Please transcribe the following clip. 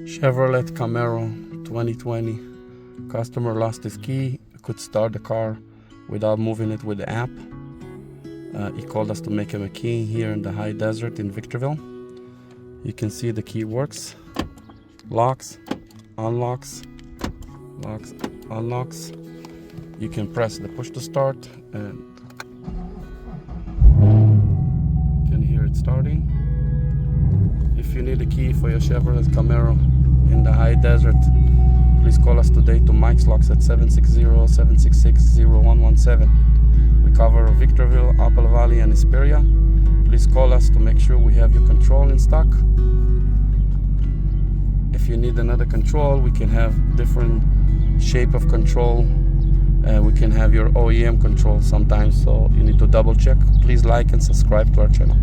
Chevrolet Camaro 2020. Customer lost his key, could start the car without moving it with the app. He called us to make him a key here in the high desert in Victorville. You can see the key works. Locks, unlocks, locks, unlocks. You can press the push to start and you can hear it starting. If you need a key for your Chevrolet Camaro in the high desert, please call us today to MikesLocks at 760-766-0117. We cover Victorville, Apple Valley and Hesperia. Please call us to make sure we have your control in stock. If you need another control, we can have different shape of control. We can have your OEM control sometimes, so you need to double check. Please like and subscribe to our channel.